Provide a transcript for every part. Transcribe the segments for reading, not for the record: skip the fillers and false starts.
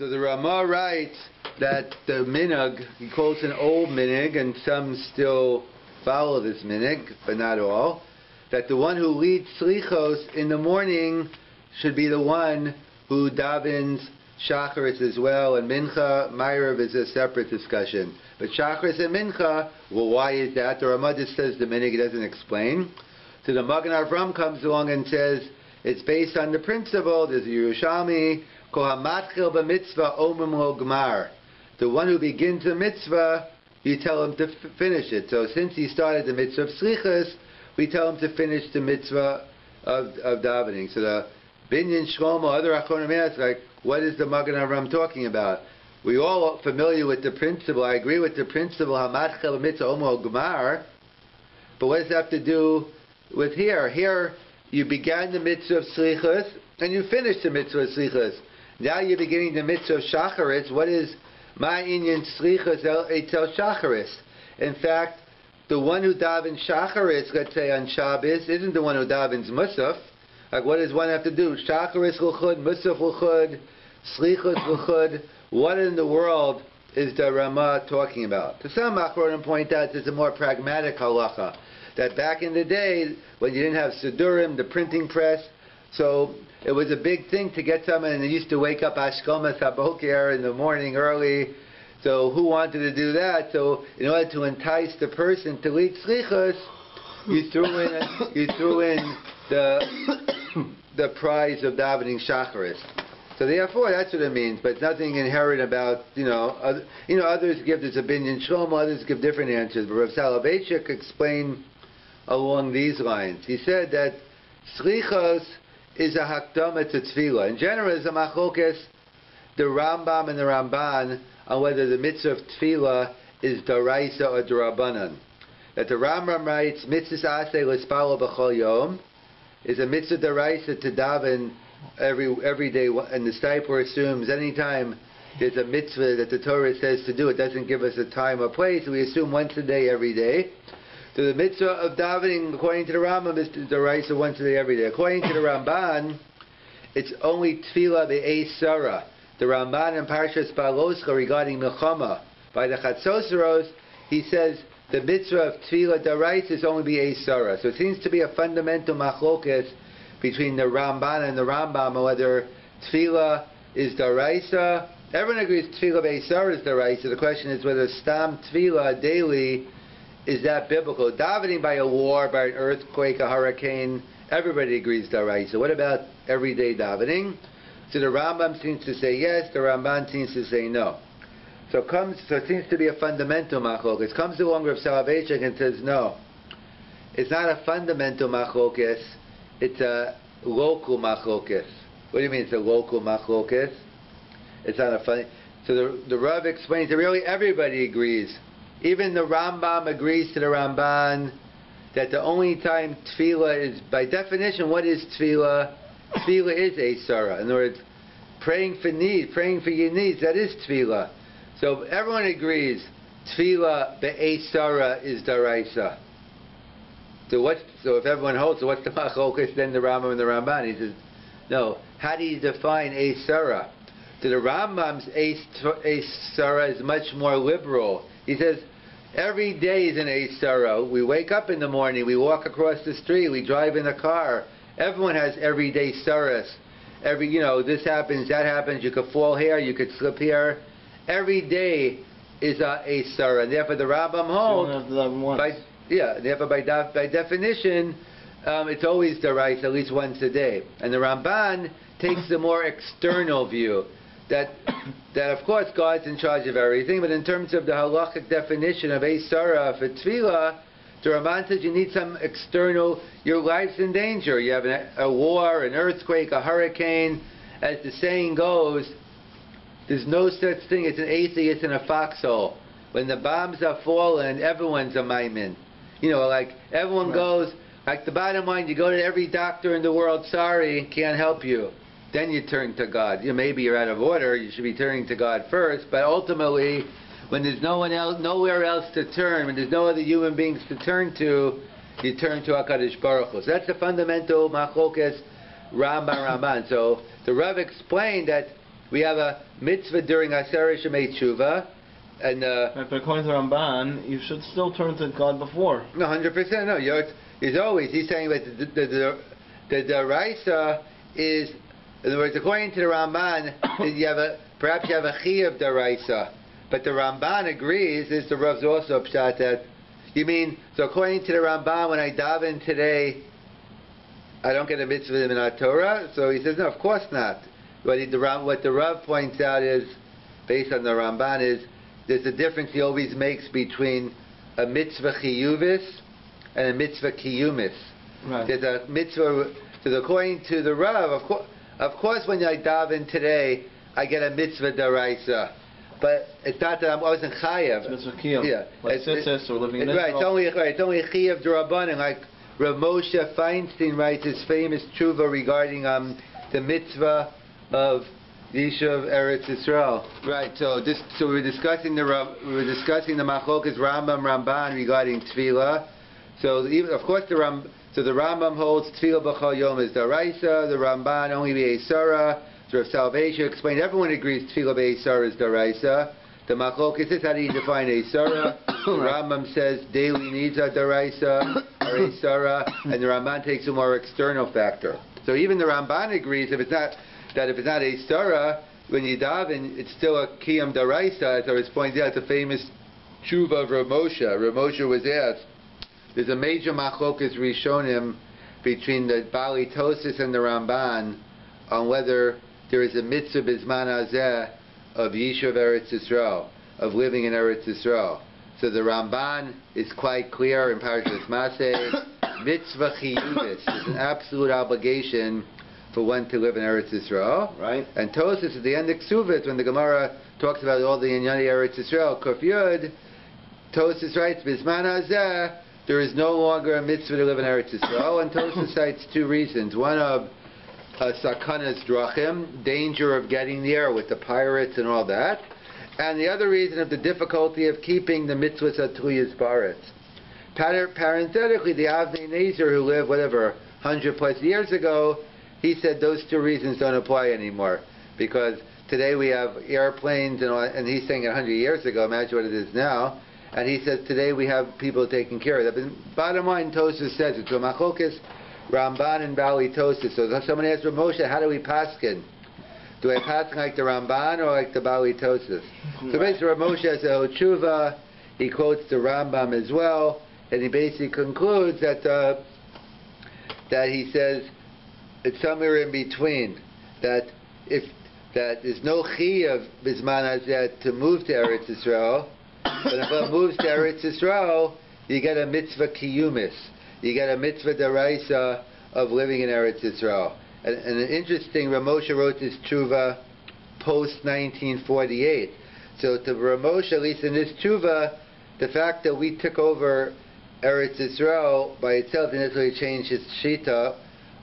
So the Ramah writes that the minhag, he quotes an old minhag, and some still follow this minhag, but not all, that the one who leads slichos in the morning should be the one who davens shacharis as well, and mincha, ma'ariv is a separate discussion. But shacharis and mincha, well, why is that? The Ramah just says the minhag, he doesn't explain. So the Magen Avram comes along and says it's based on the principle, there's a Yerushalmi, Kol hamatchil b'mitzvah omrim lo gmar. The one who begins the mitzvah, you tell him to finish it. So since he started the mitzvah of slichas, we tell him to finish the mitzvah of davening. So the Binyan Shlomo, other Achronim ask, like, what is the Magen Avram talking about? We all are familiar with the principle. I agree with the principle, hamatchil b'mitzvah omrim lo gmar. But what does that have to do with here? Here, you began the mitzvah of slichas, and you finished the mitzvah of slichas. Now you're beginning the mitzvah of shacharis. What is my inyan slichas etel shacharis? In fact, the one who davens shacharis, let's say on Shabbos, isn't the one who davens musaf. Like, what does one have to do? Shacharis l'chud, musaf l'chud, slichas l'chud. What in the world is the Ramah talking about? To some Achronim point out there's a more pragmatic halacha, that back in the day, when you didn't have Sidurim, the printing press, so it was a big thing to get someone, and they used to wake up Ashkomas Haboker in the morning early. So who wanted to do that? So in order to entice the person to lead slichas, you threw in the prize of davening shacharis. So therefore, that's what it means. But nothing inherent about others give this opinion. Shlomo, others give different answers. But Rav Soloveitchik explained along these lines. He said that slichos is a hakdama to tefillah. In general, it's a machlokes, the Rambam and the Ramban, on whether the mitzvah of tefillah is daraisa or darabanan. That the Rambam writes, mitzvah aseh l'spalo b'chol yom, is a mitzvah daraisa to daven every day, and the Steipler assumes any time there's a mitzvah that the Torah says to do, it doesn't give us a time or place, we assume once a day, every day. So the mitzvah of davening, according to the Rambam, is the daraisa once a day, every day. According to the Ramban, it's only tefillah be'esara. The Ramban in Parshas Baloscha regarding milchama, by the Chatzoseros, he says the mitzvah of tefillah daraisa is only be'esara. So it seems to be a fundamental machlokes between the Ramban and the Rambam on whether tefillah is daraisa. Everyone agrees tefillah be'esara is daraisa. The question is whether stam tefillah daily is that biblical. Davening by a war, by an earthquake, a hurricane, everybody agrees daraisa. What about everyday davening? So the Rambam seems to say yes, the Ramban seems to say no. So it seems to be a fundamental machlokes. Comes along with Soloveitchik and says no. It's not a fundamental machlokes, it's a local machlokes. What do you mean it's a local machlokes? It's not a funny. So the Rav explains that really everybody agrees. Even the Rambam agrees to the Ramban that the only time tefillah is, by definition, what is tefillah? Tefillah is esara. In other words, praying for your needs, that is tefillah. So everyone agrees, tefillah be'esara is daraisa. So if everyone holds, so what's the machlokes? Then the Rambam and the Ramban. He says, no. How do you define esara? So the Rambam's esara is much more liberal. He says, every day is an esara. We wake up in the morning, we walk across the street, we drive in a car. Everyone has everyday saras. This happens, that happens, you could fall here, you could slip here. Every day is a esara. And therefore the Rambam holds, by definition, it's always daraisa, at least once a day. And the Ramban takes the more external view. That of course God's in charge of everything, but in terms of the halachic definition of esara for tefillah, the Ramban says you need some external, your life's in danger. You have a war, an earthquake, a hurricane. As the saying goes, there's no such thing as an atheist in a foxhole. When the bombs are falling, everyone's a maimin. Like everyone goes, like the bottom line, you go to every doctor in the world, sorry, can't help you. Then you turn to God. Maybe you're out of order. You should be turning to God first. But ultimately, when there's nowhere else to turn, when there's no other human beings to turn to, you turn to HaKadosh Baruch Hu. So that's the fundamental machlokes Ramban. So the Rav explained that we have a mitzvah during Aseret Shemei Tshuva, and right, but according to Ramban, you should still turn to God before. No, 100%. No, it's always. He's saying that the deraisa is, in other words, according to the Ramban, perhaps you have a chiyuv deraisa, but the Ramban agrees. Is the Rav's also pshat that you mean? So according to the Ramban, when I daven today, I don't get a mitzvah in our Torah. So he says, no, of course not. What the Rav points out is, based on the Ramban, is there's a difference he always makes between a mitzvah chiyuvis and a mitzvah kiyumis. Right. There's a mitzvah. So according to the Rav, of course, when I daven today, I get a mitzvah daraisa. But it's not that I wasn't chayav. It's mitzvah kiyum. Yeah. Like tzitzis or living in Israel. Right. It's only chayav d'Rabbanan. Like Rav Moshe Feinstein writes his famous tshuva regarding the mitzvah of Yishuv Eretz Yisrael. Right. So we were discussing the Machlokas Rambam Ramban regarding Tefilla. So of course the Rambam holds Tefilla b'chol yom is daraisa. The Ramban only be'esara. So salvation explained. Everyone agrees Tefilla be'esara is daraisa. The Machlokas is how do you define esara? The Rambam says daily needs are daraisa or esara, and the Ramban takes a more external factor. So even the Ramban agrees if it's not esara, when you daven, it's still a kiyam daraisa. As I was pointing out, the famous tshuva of Rav Moshe. Rav Moshe was asked. There's a major machlokas rishonim between the Bali Tosis and the Ramban on whether there is a mitzvah bizman hazeh of Yishuv Eretz Yisrael, of living in Eretz Yisrael. So the Ramban is quite clear in Parashas Maseh, mitzvah chiyuvis is an absolute obligation for one to live in Eretz Yisrael. Right. And Tosis at the end of Ksuvit, when the Gemara talks about all the Inyani Eretz Yisrael, Kuf Yud, Tosis writes, bizman hazeh, there is no longer a mitzvah to live in Eretz Yisrael, and Tosfos cites two reasons. One of sakanas drachim, danger of getting there with the pirates and all that, and the other reason of the difficulty of keeping the mitzvahs atluyas baretz. Parenthetically, the Avnei Nezer who lived 100 plus years ago, he said those two reasons don't apply anymore because today we have airplanes and he's saying 100 years ago. Imagine what it is now. And he says today we have people taking care of that. But bottom line, Tosfos says it. So Machlokas, Ramban and Bali Tosfos. So someone asked Rav Moshe, how do we paskin? Do I paskin like the Ramban or like the Bali Tosfos? So basically Rav Moshe has a tshuva. He quotes the Rambam as well, and he basically concludes that he says it's somewhere in between. That there's no chiyuv bizman hazeh to move to Eretz Yisrael. But if one moves to Eretz Yisrael, you get a mitzvah kiyumis. You get a mitzvah deraisa of living in Eretz Yisrael. And an interesting, Rav Moshe wrote this tshuva post 1948. So to Rav Moshe, at least in this tshuva, the fact that we took over Eretz Yisrael by itself didn't necessarily change his shita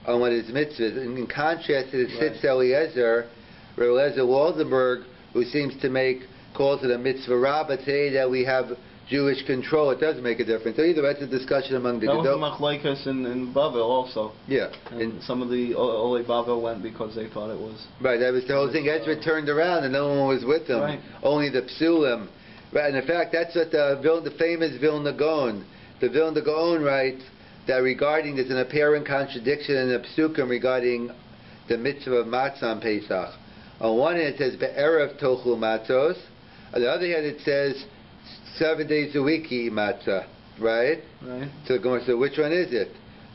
on what his mitzvahs. In contrast to the Sitz Eliezer, Rav Eliezer Waldenberg, who seems to calls it a mitzvah rabbah today that we have Jewish control. It does make a difference. So either that's a discussion among the That was the machlekes in Bavel also. Yeah. And some of the Olei Bavel went because they thought it was... Right, that was the whole thing. Ezra turned around and no one was with them. Right. Only the psulim. Right, and in fact, that's what the famous Vilna Gaon. The Vilna Gaon writes that regarding, there's an apparent contradiction in the psukim regarding the mitzvah of matzah on Pesach. On one hand it says, Be'erev tochlu matzos. On the other hand, it says 7 days a week eat matzah, right? Right. So which one is it?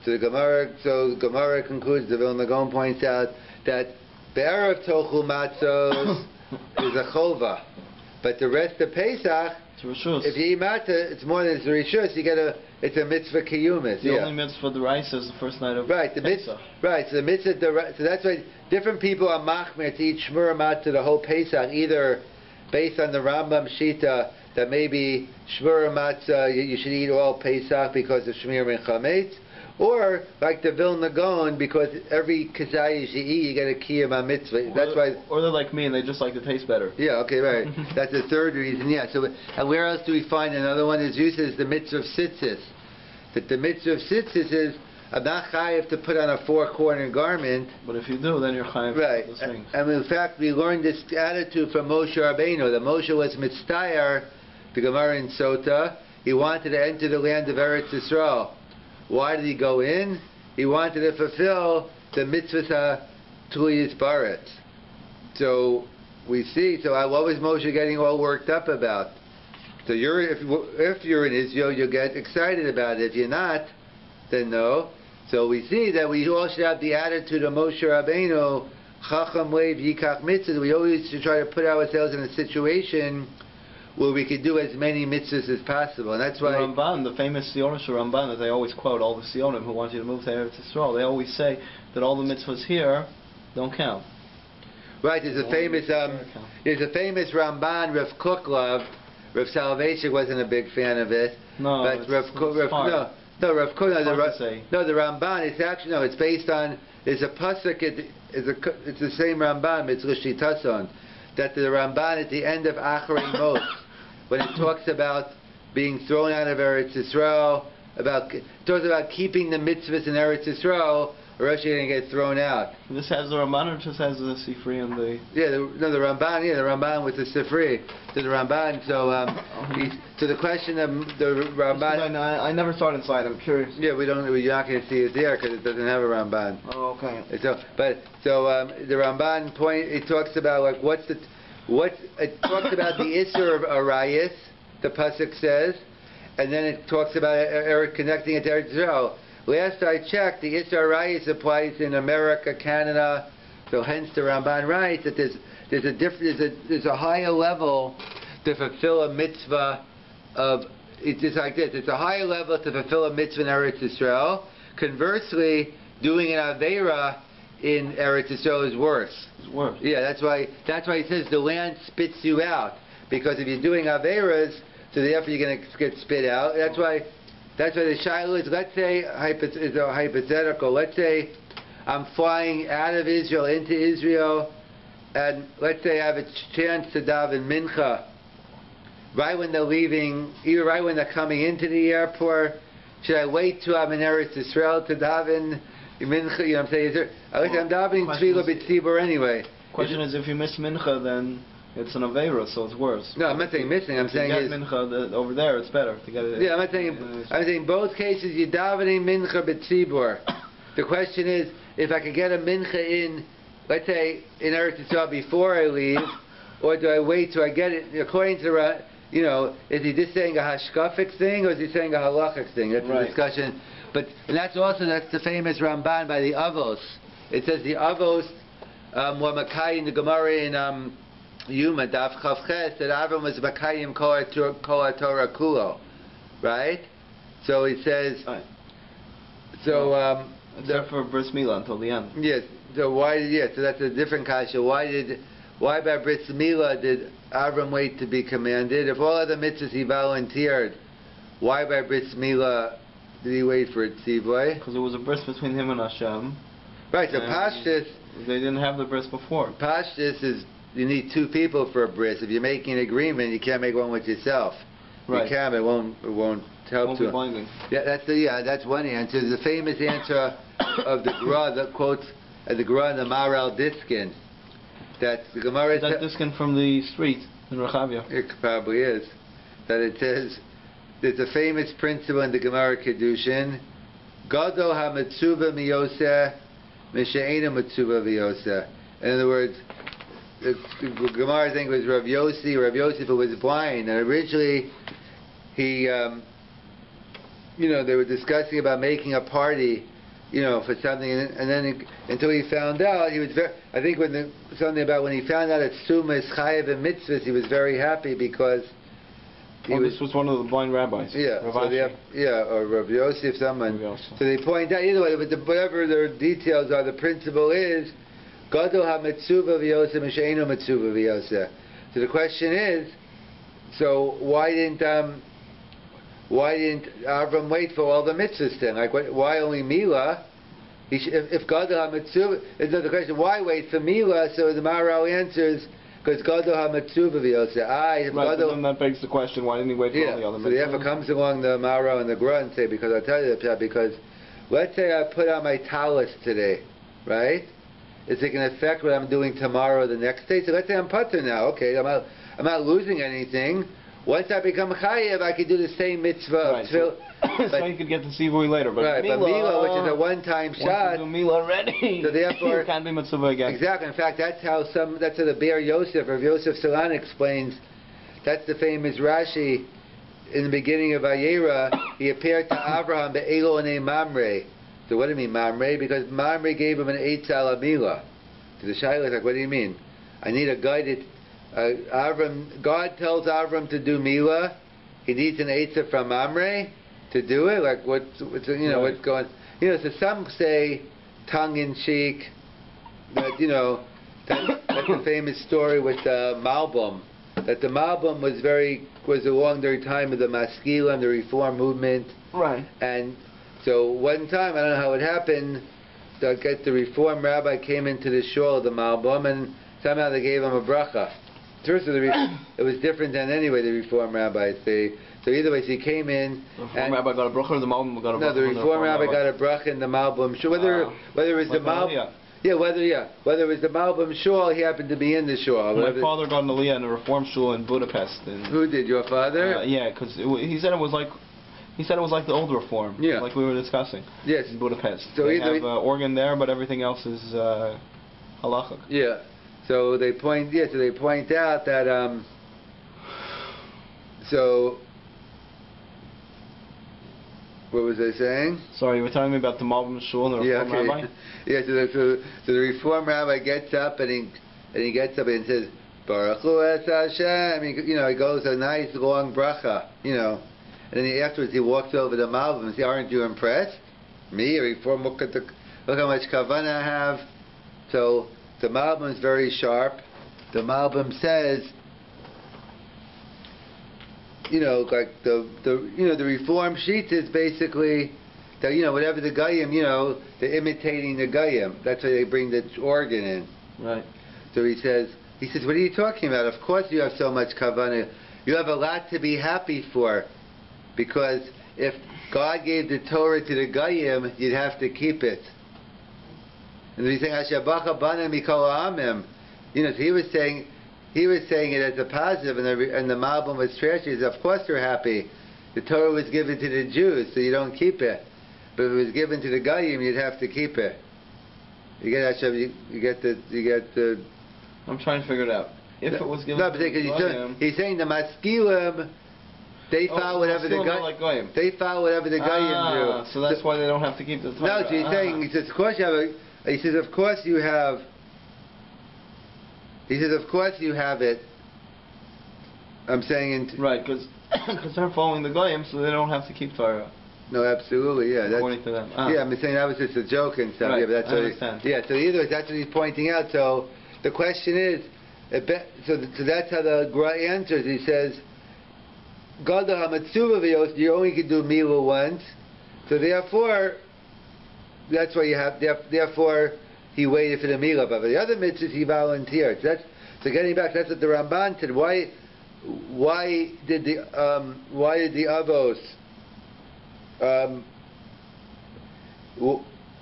So the Gemara concludes. The Vilna Gaon points out that be'erev tochlu matzos is a chova, but the rest of Pesach, if you eat matzah, it's more than it's a rishus. It's a mitzvah kiyumis. The only mitzvah the rice is the first night of Pesach. Right. So the mitzvah, so that's why different people are machmir to eat shmur matzah the whole Pesach, either based on the Rambam Shita that maybe Shmur Matzah you should eat all Pesach because of Shmir and Chametz, or like the Vilna Gaon because every kazayis you eat you get a kiyam mitzvah. That's why. Or they're like me and they just like the taste better. Yeah. Okay. Right. That's the third reason. Yeah. So and where else do we find another one? Is used as the mitzvah of tzitzis. That the mitzvah of tzitzis is I'm not chayiv to put on a four-corner garment. But if you do, then you're chayiv. Right. The things. And in fact, we learned this attitude from Moshe Rabbeinu. That Moshe was mitztayer, the Gemara in Sota. He wanted to enter the land of Eretz Yisrael. Why did he go in? He wanted to fulfill the mitzvah Tuliyis Baretz. So we see. So what was Moshe getting all worked up about? So if you're in Israel, you'll get excited about it. If you're not, then no. So we see that we all should have the attitude of Moshe Rabbeinu, Chacham Leiv Yikach Mitzvah. We always should try to put ourselves in a situation where we could do as many mitzvahs as possible. And that's why... The Ramban, the famous Sionische Ramban that they always quote, all the Sionim who want you to move to Eretz Yisrael, they always say that all the mitzvahs here don't count. Right, there's a famous Ramban Rav Kook loved. Rav Soloveitchik wasn't a big fan of it. No, but Rav Kook, the Ramban, it's actually, no, it's based on, there's a pasuk, it's the same Ramban, it's Rishi Tasson, that the Ramban at the end of Acharei Mot, when it talks about being thrown out of Eretz Yisrael, it talks about keeping the mitzvahs in Eretz Yisrael, or else you're going to get thrown out. This has the Ramban, or just has the Sifri and the... the Ramban with the Sifri. So the Ramban, so the question of the Ramban... I never saw it inside, I'm curious. Yeah, we're not going to see it there because it doesn't have a Ramban. Oh, okay. The Ramban point, it talks about it talks about the Isser of Arayis, the pasuk says, and then it talks about connecting it to Eretz Yisrael. Last I checked, the Isser Arayis applies in America, Canada, so hence the Ramban writes that there's a higher level to fulfill a mitzvah of. It's just like this. It's a higher level to fulfill a mitzvah in Eretz Yisrael. Conversely, doing an aveira in Eretz Yisrael is worse. It's worse. Yeah, that's why he says the land spits you out, because if you're doing aveiras, so therefore you're going to get spit out. That's why the shiloh is. Let's say it's a hypothetical. Let's say I'm flying out of Israel into Israel, and let's say I have a chance to daven mincha. Right when they're leaving, either right when they're coming into the airport, should I wait till I'm in Eretz Yisrael to daven mincha? You know what I'm saying? I'm davening Tefilla b'tzibur anyway. Question is, if you miss mincha, then it's an aveira, so it's worse. No, I'm not saying missing. I'm saying mincha over there, it's better to get it. Yeah, I'm not saying. I'm saying both cases you're davening mincha b'tzibur. The question is, if I could get a mincha in, let's say in Eretz Yisrael before I leave, or do I wait till I get it? According to is he just saying a hashkafic thing, or is he saying a halachic thing? That's the discussion. And that's the famous Ramban by the Avos. It says the Avos were Makai in the Gemara in Yuma Daf Chavches that Avram was Makayim Kol Torah Kulo, right? So it says. So except for bris milah until the end. Yes. So why? Yeah. So that's a different kasha. Why by bris milah did Avram wait to be commanded? If all other mitzvahs he volunteered, why by bris milah did he wait for it, Tzivoy? Because it was a bris between him and Hashem. Right, so Pashtus... They didn't have the bris before. Pashtus is, you need two people for a bris. If you're making an agreement, you can't make one with yourself. Right. You can, it won't help won't to... be binding. Yeah, that's one answer. There's a famous answer of the Gra that quotes the Gra and the Maral Diskin. That the Gemara... Is that Diskin from the street in Rechavia? It probably is. That it says... There's a famous principle in the Gemara Kedushin. Gadol ha-metzuva miyoseh mishe'ena metzuva v'yoseh. In other words, the Gemara, I think, was Rav Yossi. Rav Yosef was blind, and originally he, they were discussing about making a party, for something, and then until he found out, he was very. I think when he found out that Suma is chayev and mitzvahs, he was very happy because. This was one of the blind rabbis. Yeah, or Rav Yosef, someone. So they point out, either way, but whatever their details are, the principle is, Gadol ha-metzuva v'yoseh m'she'eno metzuva v'yoseh. So the question is, so why didn't Avram wait for all the mitzvahs then? Like, why only Milah? If Gadol ha-metzuva, it's not the question, why wait for Milah? So the Maharal answers, because Gadol ha-metzuva v'yoseh. Right, then that begs the question, why didn't he wait for all the other mitzvahs? So the Efa comes along the Maharal and the Gra and say, because I'll tell you that, because let's say I put on my talus today, right? Is it going to affect what I'm doing tomorrow or the next day? So let's say I'm putter now. Okay, I'm not losing anything. Once I become chayiv, I can do the same mitzvah. Right, so you could get the sivui later. But right, but Mila, which is a one-time shot. Once you do Mila already, so therefore, you can't be mitzvah again. Exactly. In fact, that's how the Be'er Yosef, or Yosef Selevan explains. That's the famous Rashi in the beginning of Vayera. He appeared to Abraham be'elo ane Mamre. So what do you mean Mamre? Because Mamre gave him an eitzah ala Mila. So the Shaila is like, what do you mean? I need a guided. God tells Avram to do Mila. He needs an eitzah from Mamre to do it. Like what's what's going? So some say tongue in cheek. That that's a famous story with Malbim. That the Malbim was along during time of the Maskilim, the Reform movement. Right. And so one time, I don't know how it happened. The Reform rabbi came into the shul of the Malbim, and somehow they gave him a bracha. First of it was different than anyway the Reform rabbis. So either way, he came in. The Reform rabbi got a bracha, or the Malbim got a bracha? No, the Reform rabbi got a bracha in the Malbim. So whether it was the Malbim, whether it was the Malbim shul, he happened to be in the shul. My father got an aliyah in a Reform shul in Budapest. Who did, your father? Yeah, because he said it was like the old Reform, like we were discussing. Yes, in Budapest. So they have organ there, but everything else is halachic. Yeah. So they point out that so what was I saying? Sorry, you were telling me about the Malbim shul and the Reform rabbi. Yeah, so the Reform rabbi gets up and he gets up and says Baruch Hu es Hashem. He goes a nice long bracha, and then afterwards he walks over to Malbim and says, "Aren't you impressed? Me, a Reform, look how much kavanah I have." So the Malbim is very sharp. The Malbim says, like the Reform sheet is basically that whatever the Goyim, they're imitating the Goyim. That's why they bring the organ in. Right. So he says, what are you talking about? Of course you have so much kavanah. You have a lot to be happy for, because if God gave the Torah to the Goyim, you'd have to keep it. And he's saying, "Hashabacha bana mikol ha'amim." So he was saying it as a positive, and the Malbim was trashy. He said, of course they're happy. The Torah was given to the Jews, so you don't keep it. But if it was given to the Goyim, you'd have to keep it. You get the. I'm trying to figure it out. If it was given to the Goyim, he's saying the Maskilim, they follow whatever the Goyim. They follow whatever the Goyim do. So that's why they don't have to keep the Torah. No, so he's saying, he says, of course you have he says, of course you have. He says, of course you have it. I'm saying right, because they're following the Goyim, so they don't have to keep Torah. No, absolutely, yeah. According to them. Yeah, I'm saying that was just a joke and stuff. Right, yeah, but that's I understand. So either way, that's what he's pointing out. So the question is, so that's how the Gra answers. He says, Gadol HaMetzuva v'yos, you only can do Mila once. So therefore, that's why you have. Therefore, he waited for the Mila. But for the other mitzvahs, he volunteered. So getting back, that's what the Ramban said. Why did the Avos?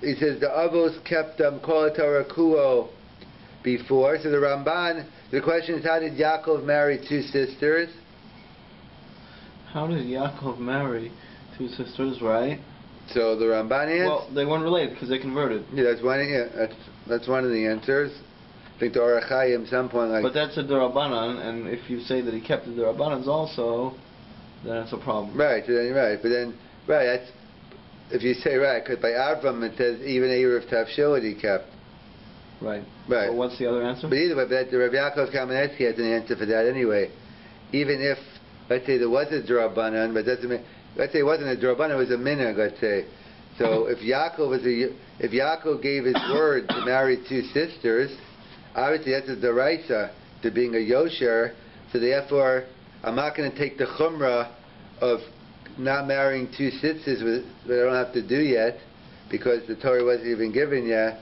He says the Avos kept Kol Torah Kuo before. So the Ramban. The question is, how did Yaakov marry two sisters? How did Yaakov marry two sisters? Right. So the Ramban answers. Well, they weren't related because they converted. Yeah, that's one of the answers. I think the Orach Chaim some point like. But that's a Durabanan, and if you say that he kept the Durabanans also, then it's a problem. Right. But then that's if you say right, because by Avram it says even Erev Tavshilot he kept. Right. Right. Well, what's the other answer? But either way, the Rabbi Yaakov Kamenetsky has an answer for that anyway. Even if, let's say, there was a Durabanan, but doesn't mean. Let's say it wasn't a Durabanan, it was a minhag, let's say. So if Yaakov gave his word to marry two sisters, obviously that's a deraisa to being a yosher. So therefore, I'm not going to take the chumrah of not marrying two sisters that I don't have to do yet, because the Torah wasn't even given yet.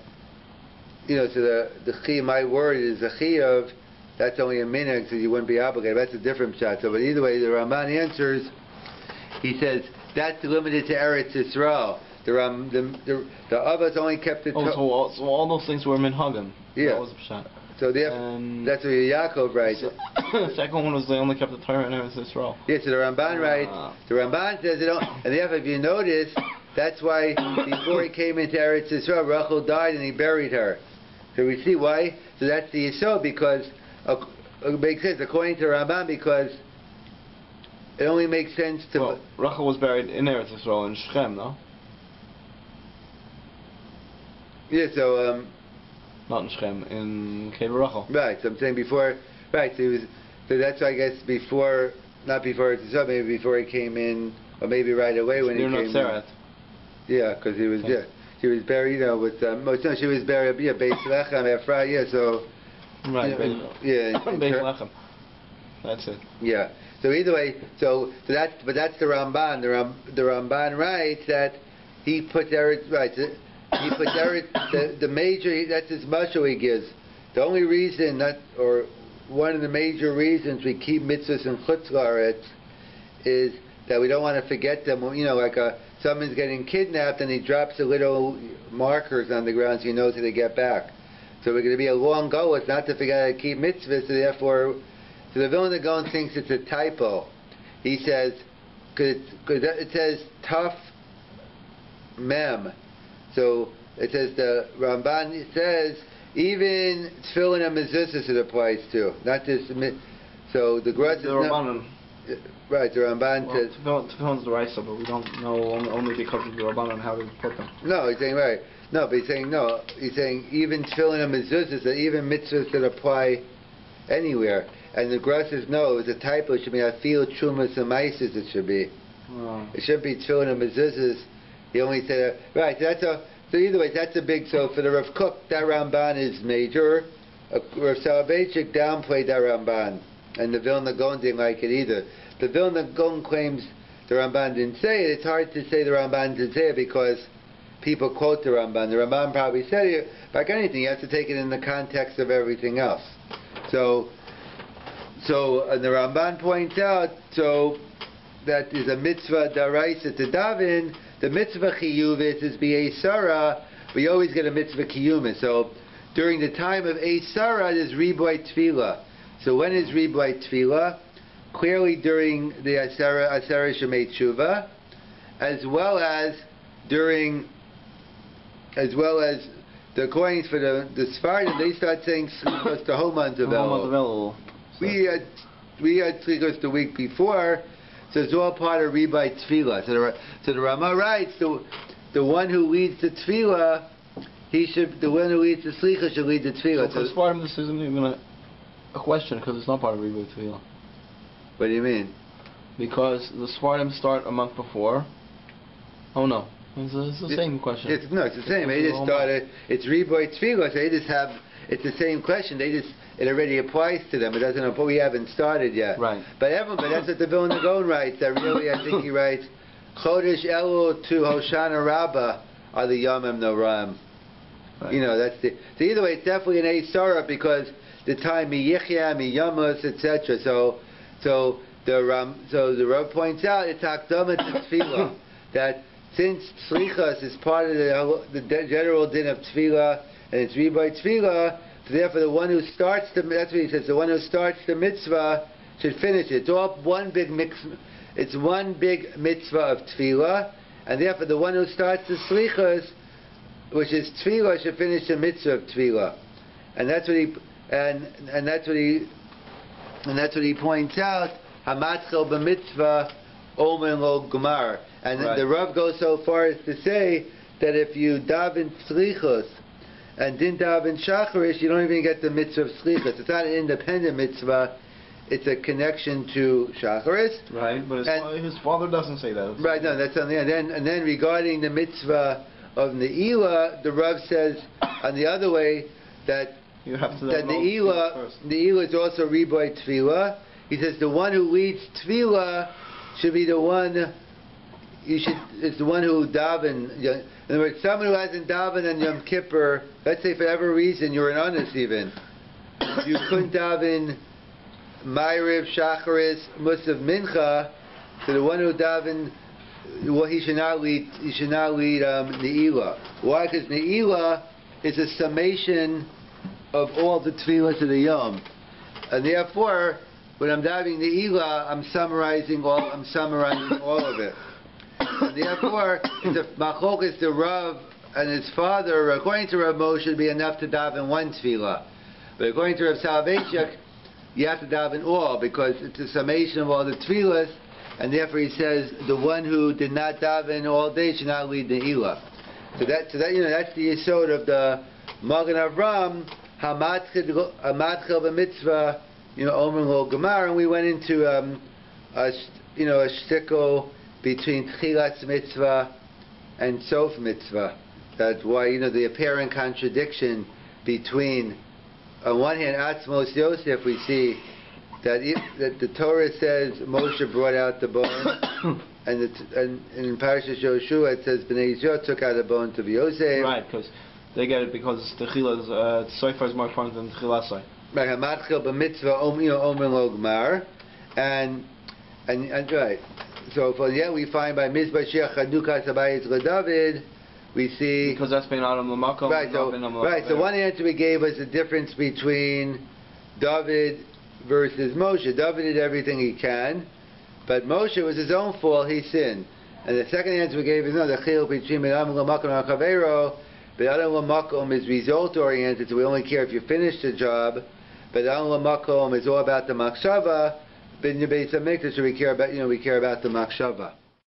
So the chi, my word is a chiyuv. That's only a minhag, so you wouldn't be obligated. That's a different shot. So, but either way, the Ramban answers. He says that's limited to Eretz Yisrael. the others only kept the. So all those things were minhagim. Yeah. That was the pshat. So that's what Yaakov writes. So the second one was they only kept the Torah and Eretz Yisrael. Yes, so the Ramban writes. The Ramban says they don't. And therefore, if you notice, that's why before he came into Eretz Yisrael, Rachel died and he buried her. So we see why. So that's the Yisod, because it makes sense according to Ramban, because it only makes sense to. Well, Rachel was buried in Eretz Yisrael in Shechem, no? Yeah. So. Not in Shechem, in Kever Rachel. Right. So I'm saying before. Right. So he was. So that's why I guess before, not before Eretz Yisrael, maybe before he came in, or maybe right away when he came in. Yeah, because he was. Yeah. She was buried, with. No, she was buried. Yeah, Beis Lechem, Ephraim. Yeah. So. Right. Yeah. Beis Lechem. That's it. Yeah. So either way, so that's the Ramban. The Ramban writes that he puts Eretz right. He puts Eretz the major. That's his mashal he gives. The only reason or one of the major reasons we keep mitzvahs in Chutz La'aretz is that we don't want to forget them. Like someone's getting kidnapped and he drops the little markers on the ground so he knows how to get back. So we're going to be a long goal. It's not to forget how to keep mitzvahs. So therefore. So the Vilna Gaon thinks it's a typo. He says, because it says tough mem. So it says the Ramban says even tefillin and mezuzahs it applies to, not just so the Gruz is Ramban. Right, the Ramban says tefillin's the Raisa, but we don't know only because of the Ramban how to put them. No, he's saying right. No, but he's saying no. He's saying even tefillin and mezuzahs, that even mitzvahs that apply anywhere. And the Gruz says no, it's a typo. It should be afil trumas and maises. It should be. Oh. It should be tefillin and mezuzahs. He only said right. So either way, that's a big. So for the Rav Kook, that Ramban is major. Rav Soloveitchik downplayed that Ramban, and the Vilna Gaon didn't like it either. The Vilna Gaon claims the Ramban didn't say it. It's hard to say the Ramban didn't say it because people quote the Ramban. The Ramban probably said it. Like anything, you have to take it in the context of everything else. So and the Ramban points out, that is a mitzvah daraisa to daven. The mitzvah chiyuvis is b'Eisara. We always get a mitzvah kiyumis. So during the time of Eisara, there's riboy tefillah. So when is riboy tefillah? Clearly during the Asara Shemei Tshuva, as well as the coins for the Sephardim, they start saying slichos the whole month of Elul. We had slichos the week before, so it's all part of riboy tefillah. So the Rama writes the one who leads the tefillah, the one who leads the slicha should lead the tefillah. So for Sephardim, this isn't even a question because it's not part of riboy tefillah. What do you mean? Because the Sephardim start a month before. Oh no, it's the same question. It's the same. They just started. It's riboy tefillah. So they just have. It's the same question. It already applies to them. It doesn't. But we haven't started yet. Right. But that's what the Vilna Gaon writes. That really, I think he writes, Chodesh Elul to Hoshana Rabbah are the Yomim Noram. Right. That's the. So either way, it's definitely an Eisara because the time Miyichya, Miyamus, etc. So the Rav points out it's Akdama to Tefillah that since Slichas is part of the general din of Tefillah and it's riboy Tefillah, so therefore the one who starts that's what he says. The one who starts the mitzvah should finish it. It's all one big mix. It's one big mitzvah of Tefillah, and therefore the one who starts the Slichas, which is Tefillah, should finish the mitzvah of Tefillah, and that's what he points out. Hamatchel b'mitzvah omen lo gmar, and the Rav goes so far as to say that if you daven slichos and didn't daven shacharis, you don't even get the mitzvah of slichos. It's not an independent mitzvah; it's a connection to shacharis. Right, but his father doesn't say that. Right, no, that's on the end. And then regarding the mitzvah of ne'ilah, the Rav says on the other way that. You have to that the Eila is also riboy tefillah. He says the one who leads tefillah should be the one. It's the one who daven. In other words, someone who hasn't daven on Yom Kippur. Let's say for whatever reason you're an honest even. You couldn't daven Ma'ariv, Shacharis, Musaf, Mincha. So the one who daven well, he should not lead Ne'ilah. Why? Because Ne'ilah is a summation of all the tefillas of the Yom, and therefore, when I'm davening Ne'ilah, I'm summarizing all of it. And therefore, the machlokas, the Rav and his father, according to Rav Moshe, should be enough to daven one tefillah. But according to Rav Soloveitchik, you have to daven all, because it's a summation of all the tefillahs, and therefore he says the one who did not daven all day should not lead Ne'ilah. So that's the yesod of the Magen Avram, Hamatchil b'mitzvah, Omer lo Gemar, and we went into a shtickle between Tchilas mitzvah and Sof mitzvah. That's why the apparent contradiction between, on one hand, Atzmos Yosef, we see that the Torah says Moshe brought out the bone, and in Parashas Yoshua it says Bnei Yisrael took out a bone to be Yosef. Right, because they get it because Techilas, Sofer is more important than Techilasai. Right, Hamatchil b'mitzvah Omer lo Gemar, and right. So we find by Mizbashech Chanukas Habayis LeDavid, we see because that's been Adam L'Makom. Right. So one answer we gave was the difference between David versus Moshe. David did everything he can, but Moshe was his own fault. He sinned. And the second answer we gave is the chiluk between Adam L'Makom and Chavero. But Adam L'Makom is result oriented, so we only care if you finish the job. But Adam L'Makom is all about the machshava. But in your Beis Hamikdash, we care about the machshava.